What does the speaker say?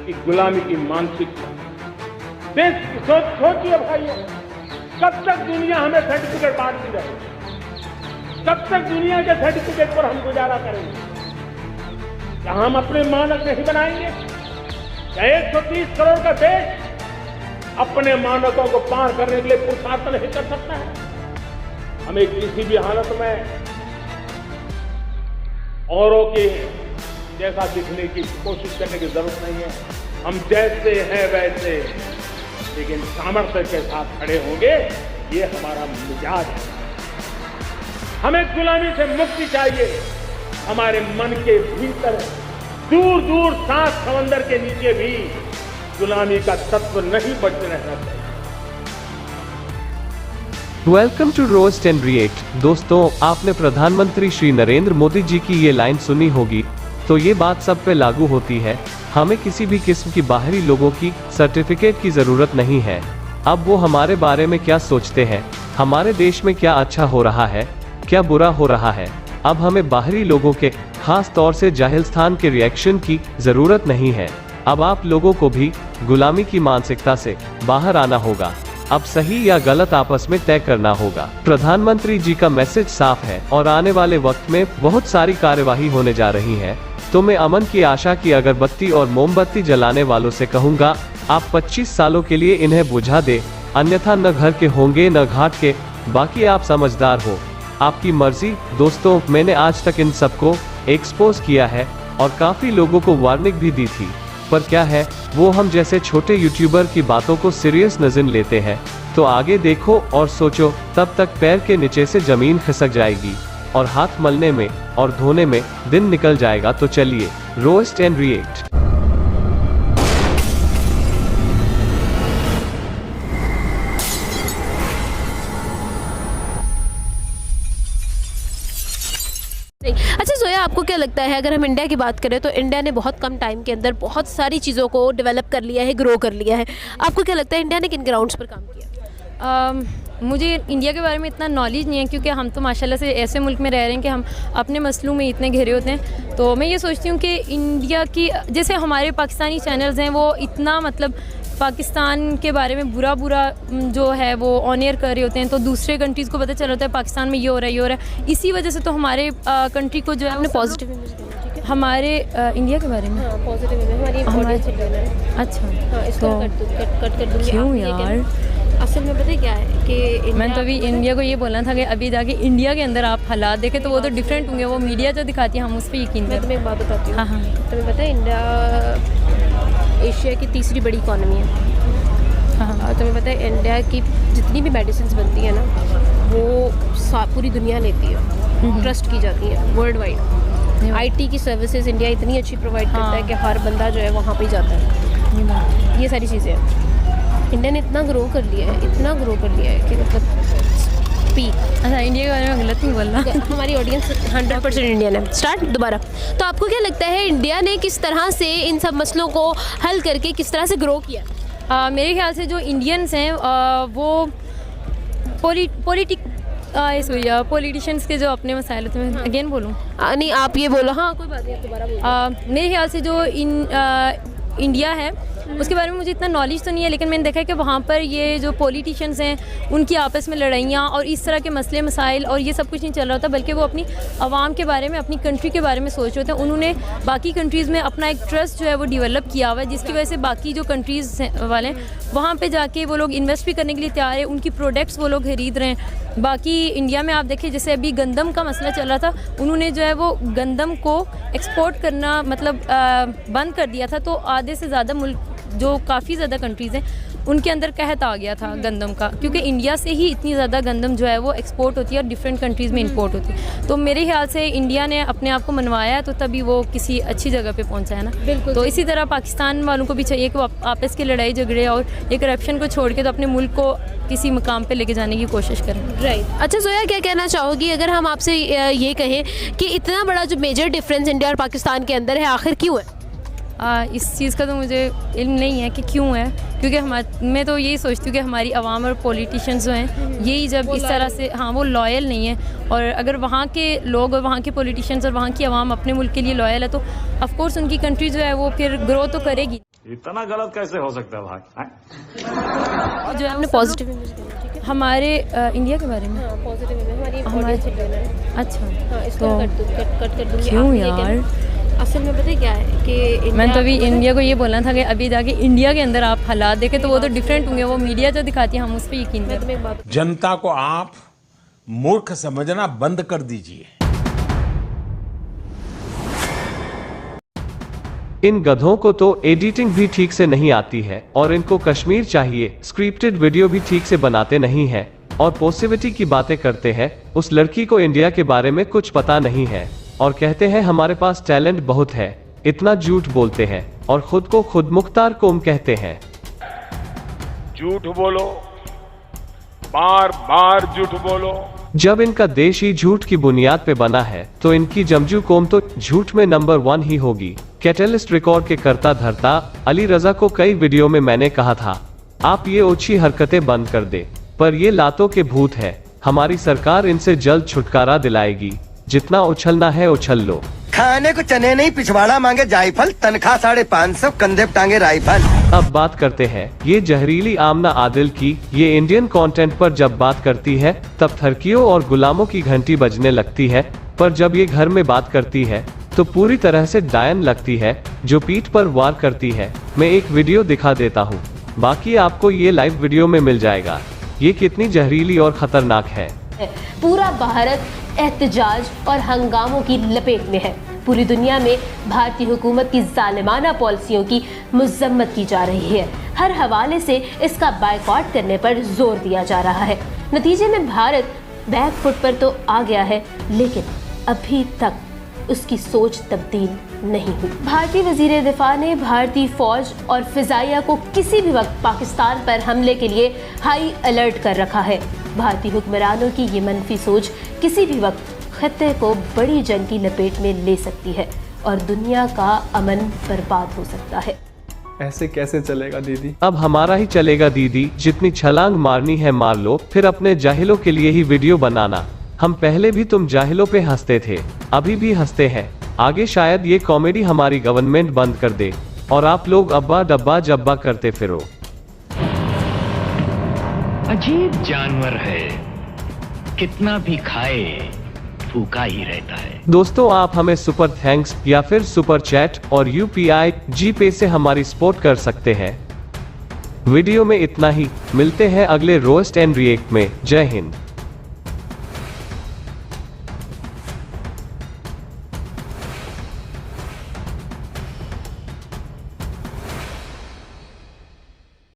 की गुलामी की मानसिकता। सोचिए भाइयों, कब तक दुनिया हमें सर्टिफिकेट बांटती रहेगी? कब तक दुनिया के सर्टिफिकेट पर हम गुजारा करेंगे? क्या हम अपने मानक नहीं बनाएंगे? क्या 130 करोड़ का देश अपने मानकों को पार करने के लिए पुरुषार्थ नहीं कर सकता है? हमें किसी भी हालत में औरों के जैसा दिखने की कोशिश करने की जरूरत नहीं है। हम जैसे हैं वैसे, लेकिन सामर्थ्य के साथ खड़े होंगे, ये हमारा मिजाज है। हमें गुलामी से मुक्ति चाहिए। हमारे मन के भीतर दूर दूर 7 समंदर के नीचे भी गुलामी का तत्व नहीं बचे रहना चाहिए। Welcome to roast and react. दोस्तों, आपने प्रधानमंत्री श्री नरेंद्र मोदी जी की ये लाइन सुनी होगी, तो ये बात सब पे लागू होती है। हमें किसी भी किस्म की बाहरी लोगों की सर्टिफिकेट की जरूरत नहीं है। अब वो हमारे बारे में क्या सोचते हैं, हमारे देश में क्या अच्छा हो रहा है, क्या बुरा हो रहा है, अब हमें बाहरी लोगों के, खास तौर से जाहिलस्तान के रिएक्शन की जरूरत नहीं है। अब आप लोगों को भी गुलामी की मानसिकता से बाहर आना होगा। अब सही या गलत आपस में तय करना होगा। प्रधानमंत्री जी का मैसेज साफ है और आने वाले वक्त में बहुत सारी कार्यवाही होने जा रही है। तो मैं अमन की आशा की अगरबत्ती और मोमबत्ती जलाने वालों से कहूँगा, आप 25 सालों के लिए इन्हें बुझा दे, अन्यथा न घर के होंगे न घाट के। बाकी आप समझदार हो, आपकी मर्जी। दोस्तों, मैंने आज तक इन सबको एक्सपोज किया है और काफी लोगों को वार्निंग भी दी थी, पर क्या है, वो हम जैसे छोटे यूट्यूबर की बातों को सीरियस नजर लेते हैं। तो आगे देखो और सोचो, तब तक पैर के नीचे से जमीन खिसक जाएगी और हाथ मलने में और धोने में दिन निकल जाएगा। तो चलिए रोस्ट एंड रिएक्ट। अच्छा जोया, आपको क्या लगता है, अगर हम इंडिया की बात करें तो इंडिया ने बहुत कम टाइम के अंदर बहुत सारी चीज़ों को डेवलप कर लिया है, ग्रो कर लिया है। आपको क्या लगता है इंडिया ने किन ग्राउंड्स पर काम किया? मुझे इंडिया के बारे में इतना नॉलेज नहीं है, क्योंकि हम तो माशाल्लाह से ऐसे मुल्क में रह रहे हैं कि हम अपने मसलों में इतने घिरे होते हैं। तो मैं ये सोचती हूँ कि इंडिया की, जैसे हमारे पाकिस्तानी चैनल्स हैं, वो इतना मतलब पाकिस्तान के बारे में बुरा जो है वो ऑन एयर कर रहे होते हैं, तो दूसरे कंट्रीज़ को पता चल होता है पाकिस्तान में ये हो रहा है, ये हो रहा है। इसी वजह से तो हमारे कंट्री को जो है आपने पॉजिटिव इमेज देना, ठीक है? हमारे इंडिया के बारे में पॉजिटिव इमेज हमारी ऑडियंस को देना है। अच्छा, हाँ, इसको कट कर दूँगी। क्यों यार? असल में पता है क्या है कि मैंने तो अभी इंडिया को ये बोलना था कि अभी जाके इंडिया के अंदर आप हालात देखें तो वो तो डिफरेंट होंगे। वो मीडिया जो दिखाती है हम उस पर यकीन मैं करें। तुम्हें एक बात बताती हूँ। हाँ हाँ, तुम्हें पता है इंडिया एशिया की तीसरी बड़ी इकॉनमी है। हाँ, तुम्हें पता है इंडिया की जितनी भी मेडिसिन बनती है ना, वो पूरी दुनिया लेती है, ट्रस्ट की जाती है वर्ल्ड वाइड। आईटी की सर्विसेज इंडिया इतनी अच्छी प्रोवाइड करता है कि हर बंदा जो है वहाँ पे जाता है। ये सारी चीज़ें हैं। इंडिया ने इतना ग्रो कर लिया है, इतना ग्रो कर लिया है कि मतलब पीक। अच्छा, इंडिया के बारे में गलत नहीं बोलना। हमारी ऑडियंस 100% इंडियन है। स्टार्ट दोबारा। तो आपको क्या लगता है इंडिया ने किस तरह से इन सब मसलों को हल करके किस तरह से ग्रो किया? मेरे ख्याल से जो इंडियंस हैं वो पॉलिटिशियंस के जो अपने मसाइल होते हैं, अगेन बोलूँ? नहीं, आप ये बोलो। हाँ, कोई बात नहीं, आप दोबारा बोलो। मेरे ख्याल से जो इंडिया है उसके बारे में मुझे इतना नॉलेज तो नहीं है, लेकिन मैंने देखा है कि वहाँ पर ये जो पॉलिटिशियंस हैं उनकी आपस में लड़ाइयाँ और इस तरह के मसले मसाइल और ये सब कुछ नहीं चल रहा होता, बल्कि वो अपनी आवाम के बारे में, अपनी कंट्री के बारे में सोच रहे होते हैं। उन्होंने बाकी कंट्रीज़ में अपना एक ट्रस्ट जो है वो डेवलप किया हुआ है, जिसकी वजह से बाकी जो कंट्रीज़ वाले वहाँ पर जाके वो लोग इन्वेस्ट भी करने के लिए तैयार है, उनकी प्रोडक्ट्स वो लोग खरीद रहे हैं। बाकी इंडिया में आप देखें, जैसे अभी गंदम का मसला चल रहा था, उन्होंने जो है वो गंदम को एक्सपोर्ट करना मतलब बंद कर दिया था, तो आधे से ज़्यादा मुल्क जो काफ़ी ज़्यादा कंट्रीज़ हैं उनके अंदर कहत आ गया था गंदम का, क्योंकि इंडिया से ही इतनी ज़्यादा गंदम जो है वो एक्सपोर्ट होती है और डिफरेंट कंट्रीज़ में इंपोर्ट होती है। तो मेरे ख्याल से इंडिया ने अपने आप को मनवाया है, तो तभी वो किसी अच्छी जगह पे पहुंचा है ना। बिल्कुल। तो इसी तरह पाकिस्तान वालों को भी चाहिए कि वो आपस की लड़ाई झगड़े और ये करप्शन को छोड़ के तो अपने मुल्क को किसी मकाम पे लेके जाने की कोशिश करें। राइट। अच्छा जोया, क्या कहना चाहोगी अगर हम आपसे ये कहें कि इतना बड़ा जो मेजर डिफरेंस इंडिया और पाकिस्तान के अंदर है, आखिर क्यों है? इस चीज़ का तो मुझे इल्म नहीं है कि क्यों है, क्योंकि मैं तो यही सोचती हूँ कि हमारी आवाम और पॉलिटिशियंस जो हैं यही जब इस तरह से, हाँ, वो लॉयल नहीं है। और अगर वहाँ के लोग और वहाँ के पॉलिटिशियंस और वहाँ की आवाम अपने मुल्क के लिए लॉयल है तो ऑफकोर्स उनकी कंट्री जो है वो फिर ग्रो तो करेगी। इतना गलत कैसे हो सकता है भाई? जो है आपने पॉजिटिव इमेज देना, ठीक है? हमारे इंडिया के बारे में। हाँ, पॉजिटिव इमेज हमारी हमारे- ऑडियंस से लेना है। अच्छा, हाँ, इसको तो कट कर दूंगी। क्यों आप ये यार? कहना- असल में पता है क्या है कि मैंने तो अभी इंडिया इंडिया को ये बोलना था कि अभी जाके इंडिया के अंदर आप हालात देखें तो वो तो डिफरेंट होंगे। वो मीडिया जो दिखाती है हम उस पर यकीन मैं करें। तुम्हें एक बात जनता को आप मूर्ख समझना बंद कर दीजिए। इन गधों को तो एडिटिंग भी ठीक से नहीं आती है और इनको कश्मीर चाहिए। स्क्रिप्टेड वीडियो भी ठीक से बनाते नहीं है और पॉजिटिविटी की बातें करते हैं। उस लड़की को इंडिया के बारे में कुछ पता नहीं है और कहते हैं हमारे पास टैलेंट बहुत है। इतना झूठ बोलते हैं और खुद को खुद मुख्तार कौम कहते हैं। झूठ बोलो, बार बार झूठ बोलो। जब इनका देश ही झूठ की बुनियाद पे बना है तो इनकी जमजू कौम तो झूठ में नंबर 1 ही होगी। कैटलिस्ट रिकॉर्ड के करता धरता अली रजा को कई वीडियो में मैंने कहा था आप ये ओछी हरकतें बंद कर दे, पर ये लातों के भूत है। हमारी सरकार इनसे जल्द छुटकारा दिलाएगी। जितना उछलना है उछल लो। खाने को चने नहीं पिछवाड़ा मांगे जायफल, तनख्वाह 550, कंधे पे टांगे राइफल। अब बात करते हैं ये जहरीली आमना आदिल की। ये इंडियन कंटेंट पर जब बात करती है तब थरकियों और गुलामों की घंटी बजने लगती है, पर जब ये घर में बात करती है तो पूरी तरह से डायन लगती है जो पीठ पर वार करती है। मैं एक वीडियो दिखा देता हूँ, बाकी आपको ये लाइव वीडियो में मिल जाएगा। ये कितनी जहरीली और खतरनाक है। पूरा भारत एहतजाज और हंगामों की लपेट में है। पूरी दुनिया में भारतीय हुकूमत की जालिमाना पॉलिसियों की मजम्मत की जा रही है। हर हवाले से इसका बायकॉट करने पर जोर दिया जा रहा है। नतीजे में भारत बैक फुट पर तो आ गया है, लेकिन अभी तक उसकी सोच तब्दील नहीं हुई। भारतीय वजीर दिफा ने भारतीय फौज और फिजाइया को किसी भी वक्त पाकिस्तान पर हमले के लिए हाई अलर्ट कर रखा है। भारतीय हुक्मरानों की ये मनफी सोच किसी भी वक्त खत्ते को बड़ी जंग की लपेट में ले सकती है और दुनिया का अमन बर्बाद हो सकता है। ऐसे कैसे चलेगा दीदी? अब हमारा ही चलेगा दीदी। जितनी छलांग मारनी है मार लो, फिर अपने जाहिलों के लिए ही वीडियो बनाना। हम पहले भी तुम जाहिलों पे हंसते थे, अभी भी हंसते हैं। आगे शायद ये कॉमेडी हमारी गवर्नमेंट बंद कर दे और आप लोग अब्बा डब्बा जब्बा करते फिरो। अजीब जानवर है, कितना भी खाए भूखा ही रहता है। दोस्तों आप हमें सुपर थैंक्स या फिर सुपर चैट और UPI GPay से हमारी सपोर्ट कर सकते हैं। वीडियो में इतना ही, मिलते हैं अगले रोस्ट एंड रिएक्ट में। जय हिंद।